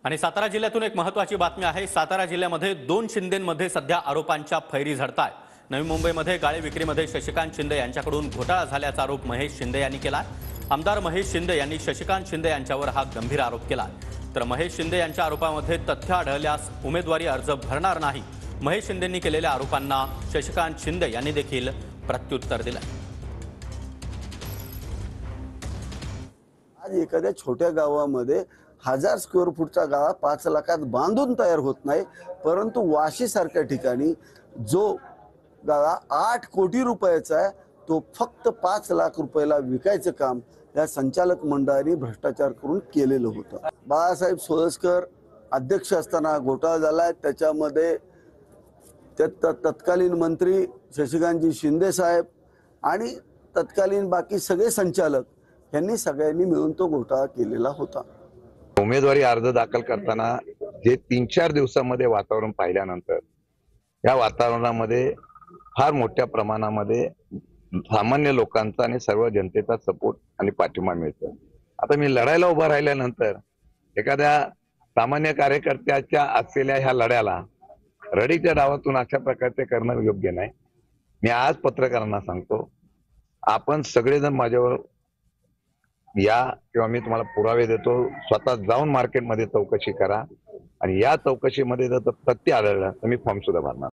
आणि सातारा जिल्ह्यातून एक महत्त्वाची बातमी आहे। सातारा जिल्ह्यामध्ये दोन शिंदेंमध्ये सध्या आरोपांच्या फैरी झडताय। नवी मुंबईमध्ये गाळे विक्रीमध्ये शशिकांत शिंदे यांच्याकडून घोटाळा झाल्याचा आरोप महेश शिंदे यांनी केला। आमदार महेश शिंदे यांनी शशिकांत शिंदे यांच्यावर हा गंभीर आरोप केला। तर महेश शिंदे यांच्या आरोपामध्ये तथ्य आढळल्यास उमेदवारी अर्ज भरणार नाही। महेश शिंदेंनी केलेल्या आरोपांना शशिकांत शिंदे यांनी देखील प्रत्युत्तर दिलं। आज एखाद्या छोट्या गावामध्ये 1000 स्क्वेअर फूटचा गाळा 5 लाखात बांधून तयार होत नाही, परंतु वाशी सारख्या ठिकाणी जो गाळा 8 कोटी रुपयाचा आहे तो फक्त 5 लाख रुपयाला विकायचं काम या संचालक मंडळाने भ्रष्टाचार करून केलेलं होतं। बाळासाहेब सोळसकर अध्यक्ष असताना घोटाळा झाला। त्याच्यामध्ये तत्कालीन मंत्री शशिकांतजी शिंदे साहेब आणि तत्कालीन बाकी सगळे संचालक यांनी सगळ्यांनी मिळून तो घोटाळा केलेला होता। उमेदवारी अर्ज दाखल करताना जे 3-4 दिवसांमध्ये वातावरण पाहिल्यानंतर या वातावरणामध्ये फार मोठ्या प्रमाणामध्ये सामान्य लोकांचा आणि सर्व जनतेचा सपोर्ट आणि पाठिंबा मिळतो। आता मी लढायला उभा राहिल्यानंतर एखाद्या सामान्य कार्यकर्त्याच्या असलेल्या ह्या लढ्याला रडीच्या डावातून अशा प्रकारचे करणं योग्य नाही। मी आज पत्रकारांना सांगतो, आपण सगळेजण माझ्यावर या किंवा मी तुम्हाला पुरावे देतो, स्वतः जाऊन मार्केटमध्ये चौकशी करा आणि या चौकशीमध्ये जर तथ्य आढळलं तर मी फॉर्म सुद्धा भरणार।